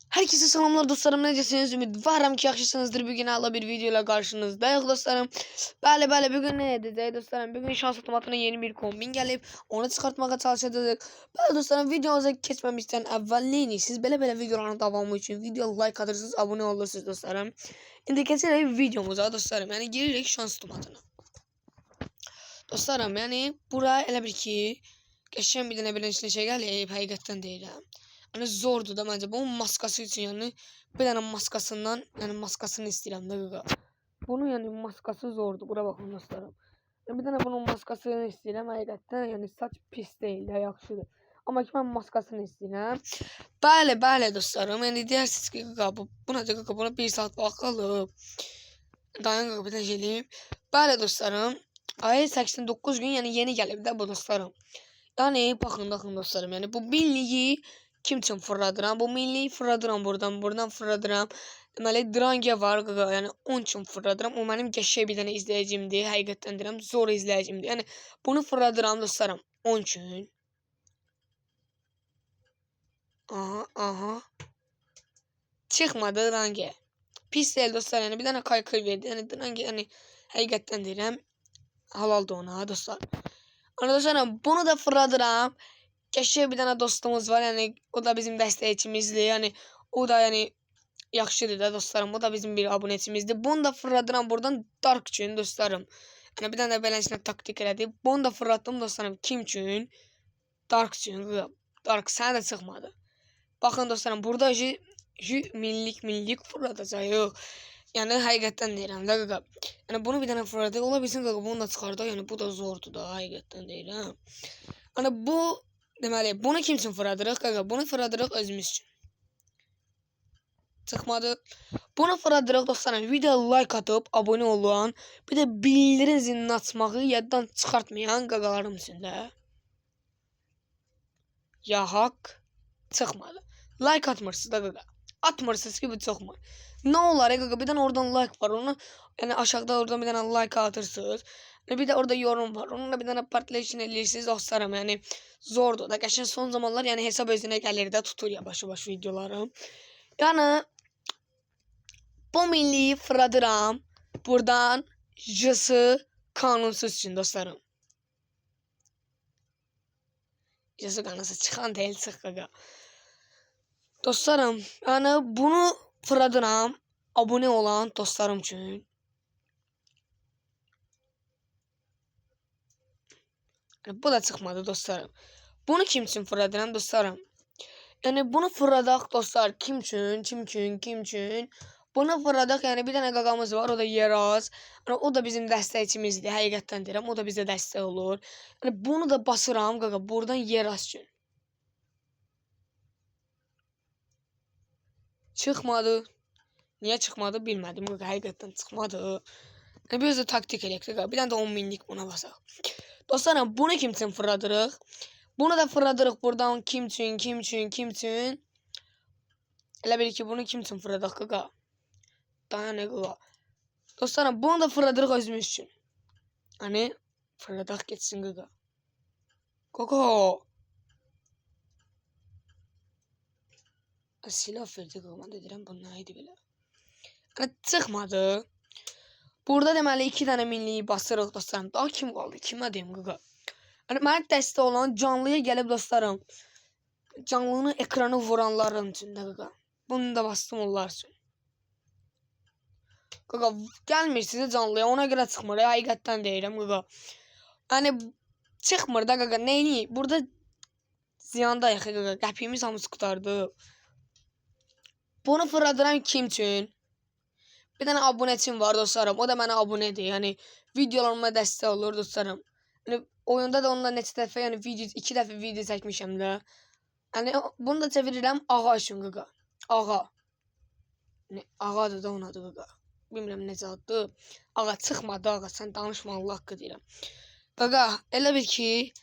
Herkese selamlar dostlarım, necəsiniz? Ümidvaram ki yaxşısınızdır. Bugün hala bir video ile karşınızdayıq dostlarım. Bəli, bugün ne edəcəyik dostlarım? Bugün şans otomatına yeni bir kombin gəlib. Onu çıxartmağa çalışacağıq. Bəli dostlarım, videomuza keçməmişdən əvvəl neyinirsiniz? Belə videoların davamı üçün video like atırsınız, abone olursunuz dostlarım. İndi keçirik videomuza dostlarım. Yəni giririk şans otomatına. Dostlarım, yəni bura elə bir ki, qəşəng bir dənə belə içinə şey gəlib, həqiqətən deyirəm. Hani zordu da bence. Bunun maskası için yani bir tane maskasından yani maskasını istəyirəm də qaqa. Bunun yani maskası zordu. Bura baxın dostlarım. Yani bir tane bunun maskasını istəyirəm həqiqətən. Yəni saç pis deyil, yaxşıdır. Amma ki mən maskasını istəyirəm. Bəli dostlarım. Yəni deyirsiniz ki qaqa buna da qaqa buna 1 saat vaxt qalıb. Dayan qaqa bir də gəlib. Bəli dostlarım. Ay 89 gün yəni yeni gəlib də bu dostlarım. Yəni baxın dostlarım. Yəni bu billiyi kim için fırladıram? Bu milliyi fırladıram buradan fırladıram. Deməli Drange var qaqa. Yəni onun için fırladıram. O mənim qəşəng bir dənə izləyicimdir. Həqiqətən deyirəm, zor izləyicimdir. Yəni bunu fırladıram dostlarım. Onun için. Aha. Çıxmadı Drange. Pis deyil dostlar. Yəni bir dənə kaykay verdi. Yəni Drange yəni həqiqətən deyirəm, halaldır ona dostlar. Dostlarım bunu da fırladıram. Qəşəng bir dənə dostumuz var. Yəni o da bizim dəstəkçimizdir. Yəni o da yəni yaxşıdır da dostlarım. O da bizim bir abunəçimizdir. Bunu da fırladıram buradan Dark üçün dostlarım. Yəni bir dənə beləsinə taktik elədi. Bunu da fırlatdım dostlarım. Kim üçün? Dark üçün. Dark sənə də çıxmadı. Baxın dostlarım, burada millik fırladacağıq. Yəni həqiqətən deyirəm də qaqa. Yəni bunu bir dənə fırladıq. Ola bilsin qaqa bunu da çıxardıq. Yəni bu da zordur da həqiqətən deyirəm. Yəni bu deməli bunu kim üçün fırladırıq qaqa? Bunu fırladırıq özümüz üçün. Çıxmadı. Bunu fırladırıq dostlarım. Video like atıp abone olan, bir də bildirim zilini açmağı yaddan çıxartmayan qaqalarım üçün də. Ya haqq çıxmadı. Like atmırsınız da qaqa. Atmırsınız ki bu çıxmır. Ne olar qaqa? Bir dənə oradan like var. Onu yəni aşağıda oradan bir dənə like atırsınız. Bir de orada yorum var. Onunla bir tane partlayışını eləyirsiniz dostlarım. Yani zordur da. Qəşəng son zamanlar yani hesab özünə gəlir də tutur yavaş videolarım. Yani bu milliyi fırladıram. Buradan Jısı kanunsuz için dostlarım. Jısı kanunsuz çıxan deyil çıx qaqa. Dostlarım yani bunu fırladıram. Abone olan dostlarım üçün. Bu da çıxmadı dostlarım. Bunu kim üçün fırladıram dostlarım? Yəni bunu fırladaq dostlar. Kim üçün? Bunu fırladaq. Yəni bir dənə qaqamız var. O da Yeraz. Yəni o da bizim dəstəkçimizdir. Həqiqətən deyirəm. O da bizə dəstək olur. Yəni bunu da basıram qaqa. Buradan Yeraz üçün. Çıxmadı. Niyə çıxmadı bilmədim qaqa. Həqiqətən çıxmadı. Yəni biz də taktik eləyək qaqa. Bir dənə də 10 minlik buna basaq. Dostlarım bunu kim üçün fırladırıq? Bunu da fırladırıq buradan kim üçün? Elə bil ki bunu kim üçün fırladıq qaqa? Daha ne qaqa? Dostlarım bunu da fırladırıq özümüz üçün. Hani fırladaq geçsin qaqa. Qaqa. Silah verdi qaqa. Mən də deyirəm bu nə idi belə? Hani çıxmadı. Burada deməli 2 dənə minliyi basırıq dostlarım. Daha kim qaldı? Kimə deyim qaqa? Yəni mənə dəstək olan canlıya gəlib dostlarım. Canlını ekranı vuranların içində qaqa. Bunu da bastım onlar üçün. Qaqa gəlmirsiniz canlıya. Ona görə çıxmır. Həqiqətən deyirəm qaqa. Yəni çıxmır da qaqa. Neyini? Burada ziyandayıq qaqa. Qəpiyimiz hamısı qutardı. Bunu fırladıran kim üçün? Bir tane abonəçim var dostlarım. O da mənə abunədir. Yəni videolarıma dəstək olur dostlarım. Yəni oyunda da onunla neçə dəfə, yəni video 2 dəfə video çəkmişəm də. Yəni bunu da çevirirəm ağa üçün qaqa. Ağa. Yəni ağadır da onadır qaqa. Bilmirəm necə addır. Ağa çıxmadı ağa. Sən danışma Allah haqqı deyirəm. Qaqa elə bil ki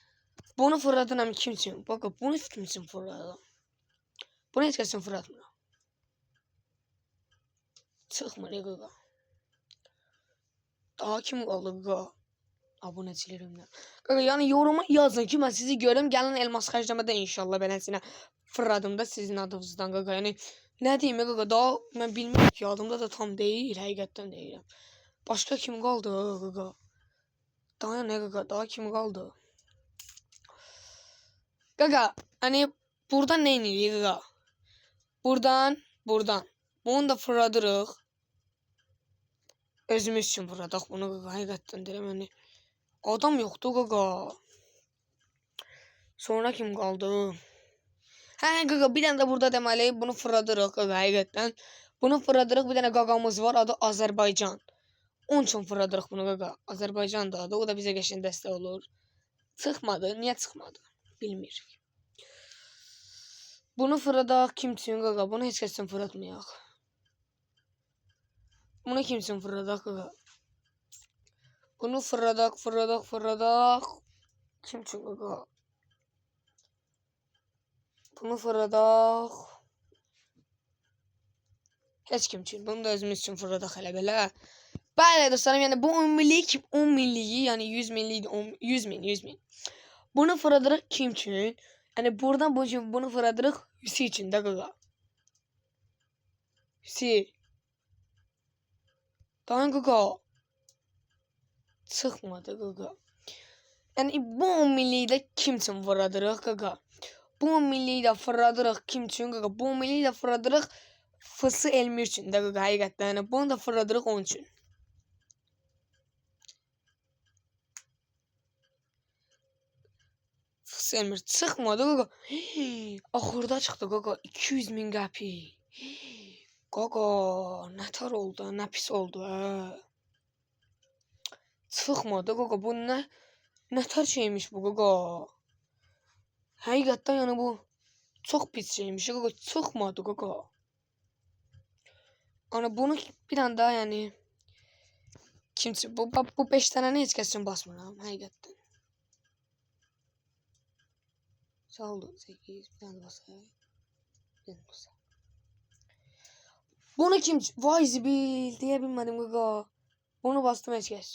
bunu fırladıram kim üçün? Qaqa bunu kim üçün fırladım? Bunu heç kəs üçün fırlatmıram. Çıxmır qaqa. Daha kim qaldı qaqa? Abunəçilərimdən. Qaqa yəni yoruma yazın ki mən sizi görüm. Gəlin elmas xərcləmədə inşallah beləsinə. fırladım da sizin adınızdan qaqa. Yəni nə deyim qaqa, daha mən bilmirəm ki, adımda da tam deyil, həqiqətən deyirəm. Başqa kim qaldı qaqa? Daha nə qaqa, daha kim qaldı? Qaqa, hani buradan nə edirik qaqa? Buradan. Bunu da fırladırıq. Özümüz üçün fırladıq bunu qaqa, həqiqətən deyirəm. Yəni adam yoxdur qaqa. Sonra kim qaldı? Hə qaqa, bir dənə də burada deməli bunu fırladırıq qaqa, həqiqətən. Bunu fırladırıq, bir dənə qaqamız var, adı Azərbaycan. Onun üçün fırladırıq bunu qaqa. Azərbaycan da adı, o da bizə qəşəng dəstək olur. Çıxmadı, niyə çıxmadı? Bilmirik. Bunu fırladaq kim üçün qaqa? Bunu heç kəs üçün fırlatmayaq. Bunu kim üçün fırladaq qaqa? Bunu fırladaq. Kim üçün qaqa? Bunu fırladaq. Heç kim üçün. Bunu da özümüz üçün fırladaq hələ belə. Bəli dostlarım, yəni bu 10 milliyi, yəni 100 minlik, 100 min. Bunu fırladırıq kim üçün? Yəni buradan bunu fırladırıq Hüsi üçün də qaqa. Hüsi. Daha qaqa. Çıxmadı qaqa. Yəni bu 10 milliyi də kim üçün fırladırıq qaqa? Bu 10 milliyi də fırladırıq kim üçün qaqa? Bu 10 milliyi də fırladırıq Fısı Elmir üçün də qaqa, həqiqətən. Yəni bunu da fırladırıq onun üçün. Fısı Elmir çıxmadı qaqa. Axırda çıxdı qaqa, 200 min qəpik. Qaqa, nə tar oldu, nə pis oldu, hə. Çıxmadı qaqa, bu nə tar şeymiş bu qaqa. Həqiqətən yəni bu çox pis şeymiş qaqa, çıxmadı qaqa. Ana bunu bir dənə daha yəni kimsə bu 5 dənəni heç kəs üçün basmıram, həqiqətən. Sağ olun 8 bir dənə basayım. Bunu kim vay zibil deyə bilmədim qaqa. Bunu bastım heç kəs.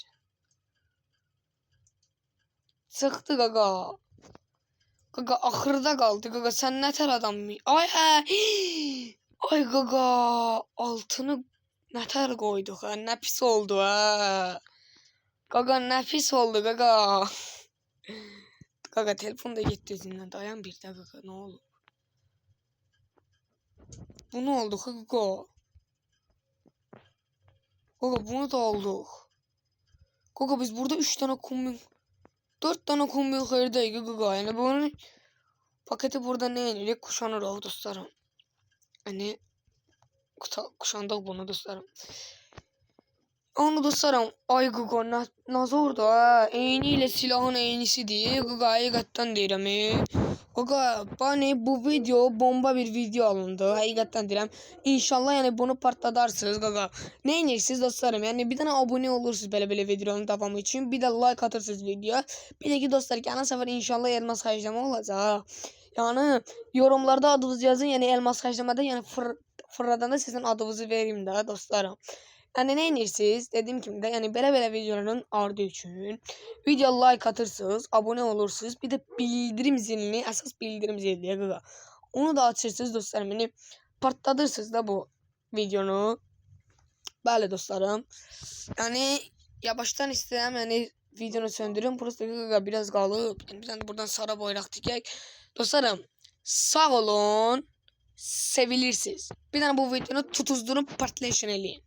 Çıxdı qaqa. Qaqa axırda qaldı qaqa. Sən nə tər adamsın? Ay hə. Ay qaqa, altını nə tər qoyduq ha? Nə pis oldu ha? Qaqa nə pis oldu qaqa. Qaqa telefon da getdi özündən. Dayan bir də qaqa, nə oldu? Bu nə oldu qaqa? Qaqa bunu da aldık. Qaqa biz burada 3 tane kombin 4 tane kombin xərirdəyik qaqa. Yəni bunun paketi burada nə edirik? Kuşanırıq dostlarım. Yəni kuşandıq bunu dostlarım. Onu dostlarım, ay qaqa nə zordu ha. Eyni ilə silahın eynisidir. Qaqa həqiqətən deyirəm. Qaqa bu video bomba bir video alındı. Həqiqətən deyirəm. İnşallah yəni bunu partladarsınız qaqa. Nə edirsiniz dostlarım? Yəni bir dənə abunə olursunuz belə videonun davamı üçün. Bir də like atırsınız videoya. Bir də ki dostlar, gələn səfər inşallah elmas xərcləmə olacaq. Yəni yorumlarda adınızı yazın. Yəni elmas xərcləmədə yəni fırladanda sizin adınızı verim də dostlarım. Yəni nə edirsiniz? Dediyim kimi də yəni belə videoların ardı üçün video like atırsınız, abunə olursunuz. Bir də bildirim zilini, əsas bildirim ziliyə qaqa. Onu da açırsınız dostlarım. Yəni partladırsınız da bu videonu. Bəli dostlarım. Yəni yavaşdan istəyirəm, yəni videonu söndürüm. Prosta qaqa biraz qalıb. Yəni bir dənə buradan sarı bayraq tikək. Dostlarım, sağ olun. Sevilirsiniz. Bir dənə bu videonu tutuzdurub partlayışını eləyin.